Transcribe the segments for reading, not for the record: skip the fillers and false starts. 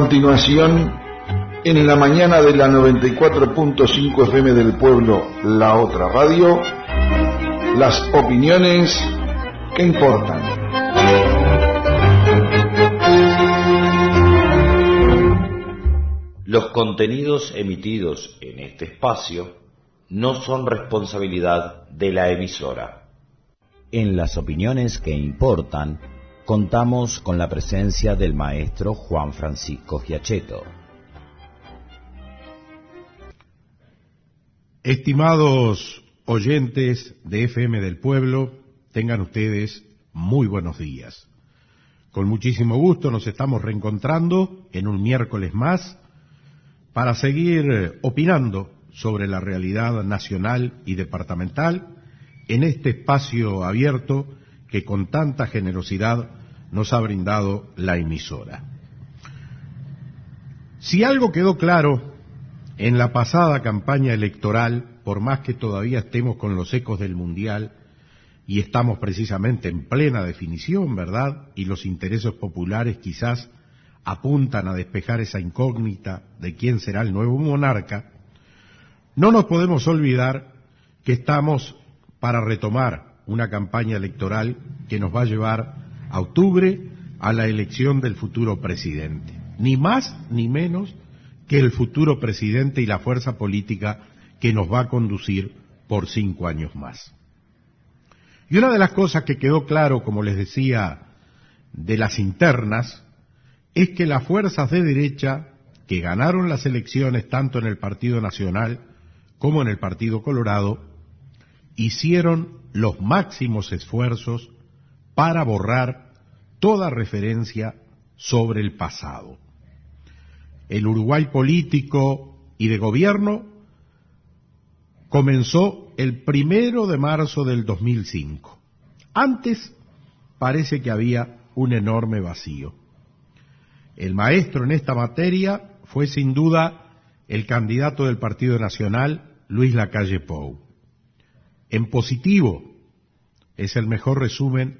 continuación, en la mañana de la 94.5 FM del Pueblo, la otra radio, las opiniones que importan. Los contenidos emitidos en este espacio no son responsabilidad de la emisora. En las opiniones que importan, contamos con la presencia del maestro Juan Francisco Giacheto. Estimados oyentes de FM del Pueblo, tengan ustedes muy buenos días. Con muchísimo gusto nos estamos reencontrando en un miércoles más para seguir opinando sobre la realidad nacional y departamental en este espacio abierto que con tanta generosidad nos ha brindado la emisora. Si algo quedó claro en la pasada campaña electoral, por más que todavía estemos con los ecos del Mundial y estamos precisamente en plena definición, ¿verdad? Y los intereses populares quizás apuntan a despejar esa incógnita de quién será el nuevo monarca, no nos podemos olvidar que estamos para retomar una campaña electoral que nos va a llevar a octubre a la elección del futuro presidente. Ni más ni menos que el futuro presidente y la fuerza política que nos va a conducir por 5 años más. Y una de las cosas que quedó claro, como les decía, de las internas, es que las fuerzas de derecha que ganaron las elecciones tanto en el Partido Nacional como en el Partido Colorado hicieron los máximos esfuerzos para borrar toda referencia sobre el pasado. El Uruguay político y de gobierno comenzó el 1 de marzo del 2005. Antes parece que había un enorme vacío. El maestro en esta materia fue sin duda el candidato del Partido Nacional, Luis Lacalle Pou. En positivo es el mejor resumen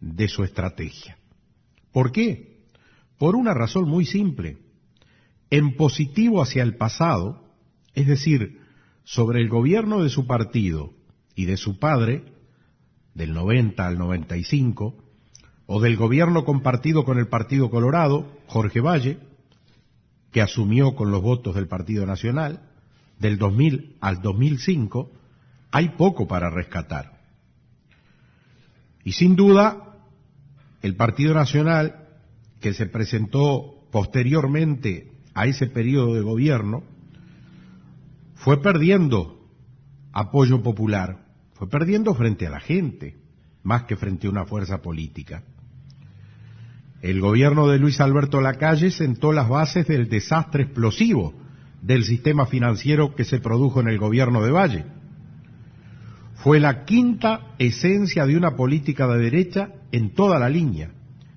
de su estrategia. ¿Por qué? Por una razón muy simple. En positivo hacia el pasado, es decir, sobre el gobierno de su partido y de su padre, del 90 al 95, o del gobierno compartido con el Partido Colorado, Jorge Valle, que asumió con los votos del Partido Nacional, del 2000 al 2005, hay poco para rescatar. Y sin duda, el Partido Nacional, que se presentó posteriormente a ese periodo de gobierno, fue perdiendo apoyo popular, fue perdiendo frente a la gente, más que frente a una fuerza política. El gobierno de Luis Alberto Lacalle sentó las bases del desastre explosivo del sistema financiero que se produjo en el gobierno de Valle. Fue la quinta esencia de una política de derecha en toda la línea,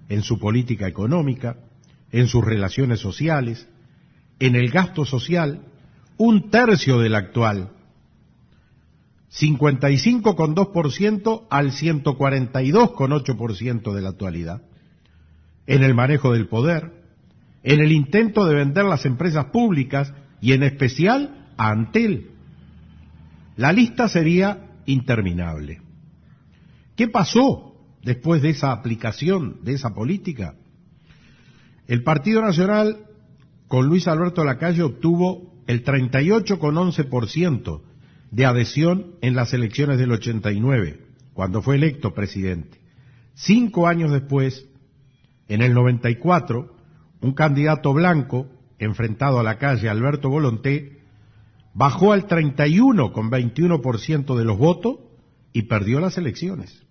en su política económica, en sus relaciones sociales, en el gasto social, 1/3 del actual, 55,2% al 142,8% de la actualidad, en el manejo del poder, en el intento de vender las empresas públicas y en especial a Antel. La lista sería interminable. ¿Qué pasó después de esa aplicación de esa política? El Partido Nacional, con Luis Alberto Lacalle, obtuvo el 38,11% de adhesión en las elecciones del 89, cuando fue electo presidente. 5 años después, en el 94, un candidato blanco, enfrentado a Lacalle, Alberto Volonté, bajó al 31,21% de los votos y perdió las elecciones.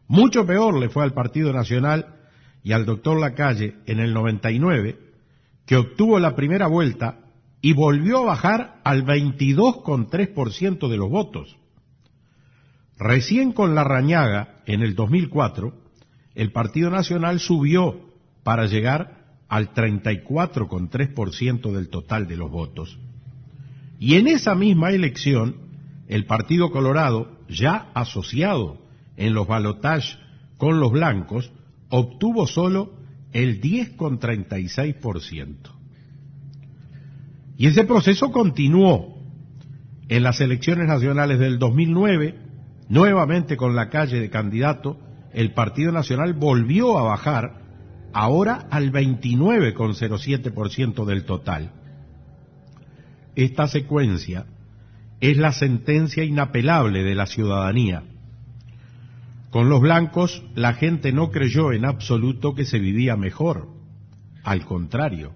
Mucho peor le fue al Partido Nacional y al doctor Lacalle en el 99, que obtuvo la primera vuelta y volvió a bajar al 22,3% de los votos. Recién con Larrañaga, en el 2004, el Partido Nacional subió para llegar al 34,3% del total de los votos. Y en esa misma elección, el Partido Colorado, ya asociado en los balotajes con los blancos, obtuvo solo el 10,36%. Y ese proceso continuó en las elecciones nacionales del 2009, nuevamente con Lacalle de candidato. El Partido Nacional volvió a bajar, ahora al 29,07% del total. Esta secuencia es la sentencia inapelable de la ciudadanía. Con los blancos, la gente no creyó en absoluto que se vivía mejor. Al contrario,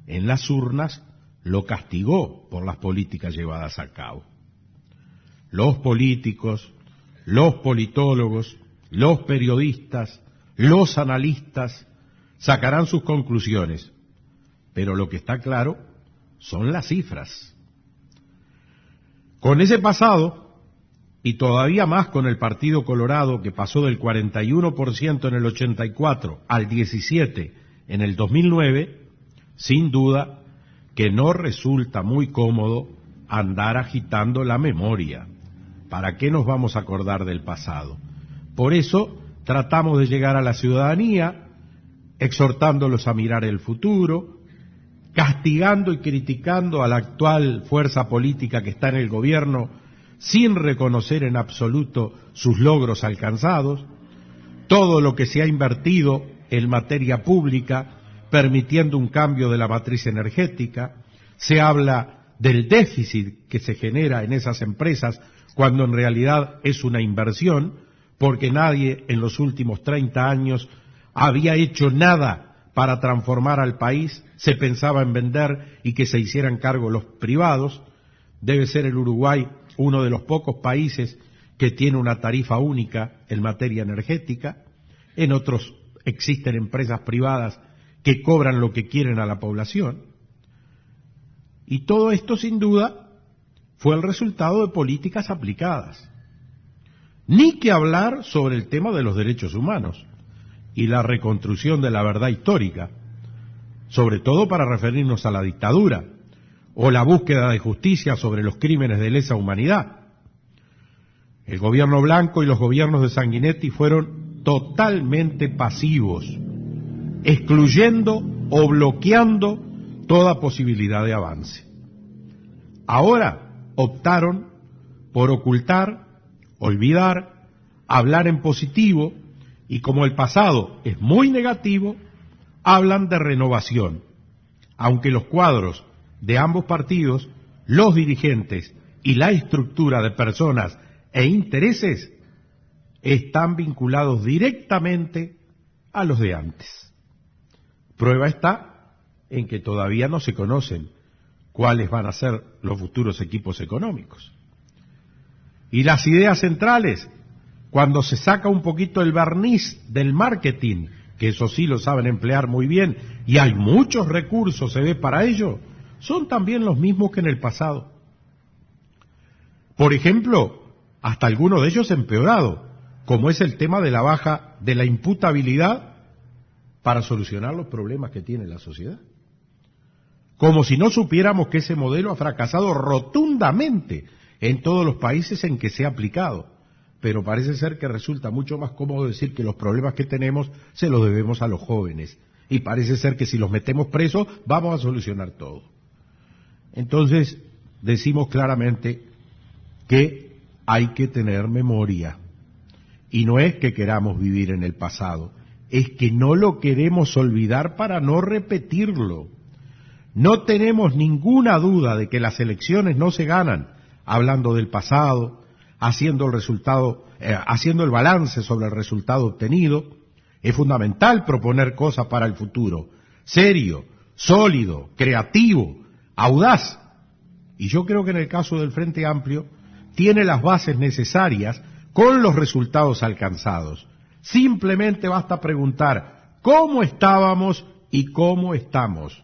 en las urnas lo castigó por las políticas llevadas a cabo. Los políticos, los politólogos, los periodistas, los analistas sacarán sus conclusiones, pero lo que está claro son las cifras. Con ese pasado, y todavía más con el Partido Colorado, que pasó del 41% en el 84 al 17% en el 2009, sin duda que no resulta muy cómodo andar agitando la memoria. ¿Para qué nos vamos a acordar del pasado? Por eso tratamos de llegar a la ciudadanía, exhortándolos a mirar el futuro, castigando y criticando a la actual fuerza política que está en el gobierno sin reconocer en absoluto sus logros alcanzados, todo lo que se ha invertido en materia pública, permitiendo un cambio de la matriz energética. Se habla del déficit que se genera en esas empresas cuando en realidad es una inversión, porque nadie en los últimos 30 años había hecho nada para transformar al país. Se pensaba en vender y que se hicieran cargo los privados. Debe ser el Uruguay uno de los pocos países que tiene una tarifa única en materia energética. En otros existen empresas privadas que cobran lo que quieren a la población. Y todo esto, sin duda, fue el resultado de políticas aplicadas. Ni que hablar sobre el tema de los derechos humanos y la reconstrucción de la verdad histórica, sobre todo para referirnos a la dictadura, o la búsqueda de justicia sobre los crímenes de lesa humanidad. El gobierno blanco y los gobiernos de Sanguinetti fueron totalmente pasivos, excluyendo o bloqueando toda posibilidad de avance. Ahora optaron por ocultar, olvidar, hablar en positivo, y como el pasado es muy negativo, hablan de renovación, aunque los cuadros de ambos partidos, los dirigentes y la estructura de personas e intereses están vinculados directamente a los de antes. Prueba está en que todavía no se conocen cuáles van a ser los futuros equipos económicos. Y las ideas centrales, cuando se saca un poquito el barniz del marketing, que eso sí lo saben emplear muy bien, y hay muchos recursos, se ve, para ello, son también los mismos que en el pasado. Por ejemplo, hasta algunos de ellos empeorado, como es el tema de la baja de la imputabilidad para solucionar los problemas que tiene la sociedad. Como si no supiéramos que ese modelo ha fracasado rotundamente en todos los países en que se ha aplicado. Pero parece ser que resulta mucho más cómodo decir que los problemas que tenemos se los debemos a los jóvenes. Y parece ser que si los metemos presos vamos a solucionar todo. Entonces, decimos claramente que hay que tener memoria. Y no es que queramos vivir en el pasado, es que no lo queremos olvidar para no repetirlo. No tenemos ninguna duda de que las elecciones no se ganan hablando del pasado, haciendo el balance sobre el resultado obtenido. Es fundamental proponer cosas para el futuro, serio, sólido, creativo, audaz. Y yo creo que en el caso del Frente Amplio tiene las bases necesarias con los resultados alcanzados. Simplemente basta preguntar cómo estábamos y cómo estamos.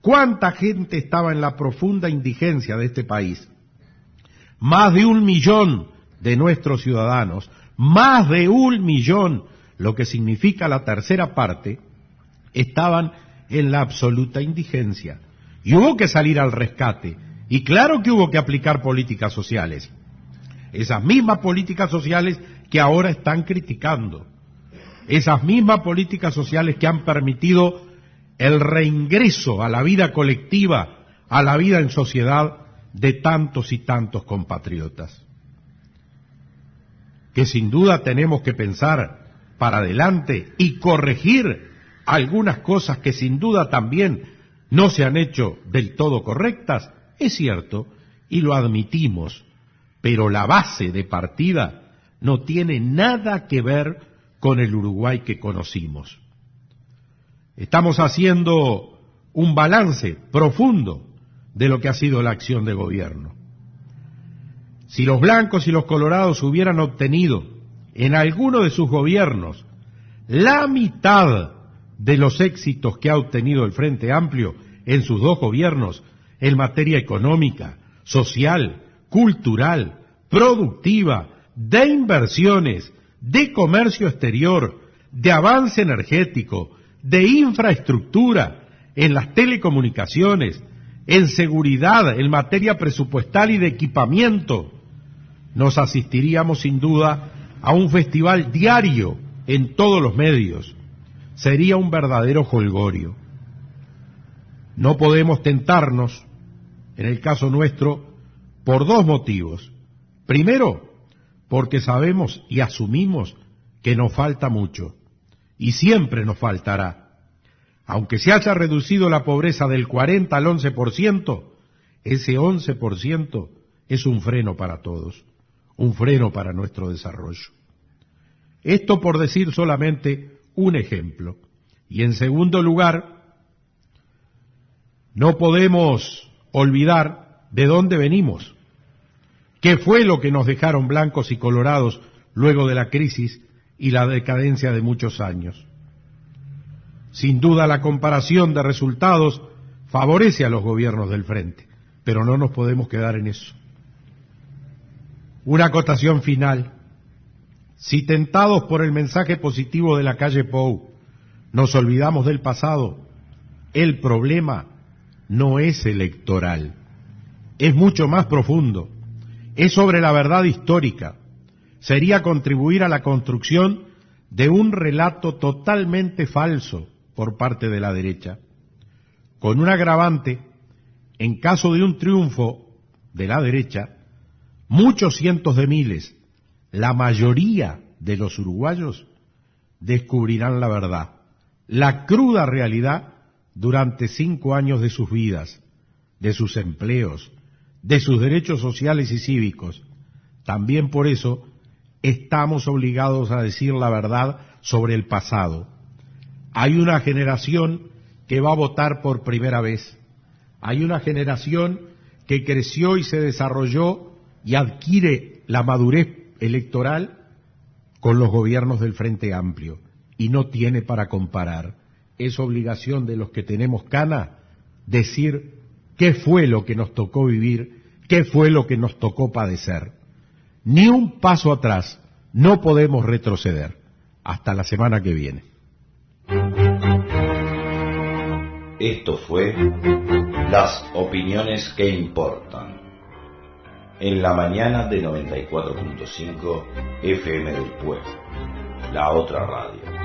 ¿Cuánta gente estaba en la profunda indigencia de este país? Más de 1 millón de nuestros ciudadanos, más de 1 millón, lo que significa la tercera parte, estaban en la absoluta indigencia. Y hubo que salir al rescate. Y claro que hubo que aplicar políticas sociales. Esas mismas políticas sociales que ahora están criticando. esas mismas políticas sociales que han permitido el reingreso a la vida colectiva, a la vida en sociedad de tantos y tantos compatriotas. Que sin duda tenemos que pensar para adelante y corregir algunas cosas que sin duda también no se han hecho del todo correctas, es cierto, y lo admitimos, pero la base de partida no tiene nada que ver con el Uruguay que conocimos. Estamos haciendo un balance profundo de lo que ha sido la acción de gobierno. Si los blancos y los colorados hubieran obtenido en alguno de sus gobiernos la mitad de los éxitos que ha obtenido el Frente Amplio en sus dos gobiernos en materia económica, social, cultural, productiva, de inversiones, de comercio exterior, de avance energético, de infraestructura, en las telecomunicaciones, en seguridad, en materia presupuestal y de equipamiento, nos asistiríamos sin duda a un festival diario en todos los medios. Sería un verdadero jolgorio. No podemos tentarnos, en el caso nuestro, por dos motivos. Primero, porque sabemos y asumimos que nos falta mucho, y siempre nos faltará. Aunque se haya reducido la pobreza del 40 al 11%, ese 11% es un freno para todos, un freno para nuestro desarrollo. Esto por decir solamente un ejemplo. Y en segundo lugar, no podemos olvidar de dónde venimos. ¿Qué fue lo que nos dejaron blancos y colorados luego de la crisis y la decadencia de muchos años? Sin duda la comparación de resultados favorece a los gobiernos del frente, pero no nos podemos quedar en eso. Una acotación final. Si tentados por el mensaje positivo de la calle Pou nos olvidamos del pasado, el problema no es electoral, es mucho más profundo. Es sobre la verdad histórica. Sería contribuir a la construcción de un relato totalmente falso por parte de la derecha, con un agravante: en caso de un triunfo de la derecha, muchos cientos de miles, la mayoría de los uruguayos, descubrirán la verdad, la cruda realidad durante 5 años de sus vidas, de sus empleos, de sus derechos sociales y cívicos. También por eso estamos obligados a decir la verdad sobre el pasado. Hay una generación que va a votar por primera vez. Hay una generación que creció y se desarrolló y adquiere la madurez electoral con los gobiernos del Frente Amplio y no tiene para comparar. Es obligación de los que tenemos cana decir qué fue lo que nos tocó vivir, qué fue lo que nos tocó padecer. Ni un paso atrás, no podemos retroceder. Hasta la semana que viene. Esto fue Las Opiniones que Importan, en la mañana de 94.5 FM del Pueblo, la otra radio.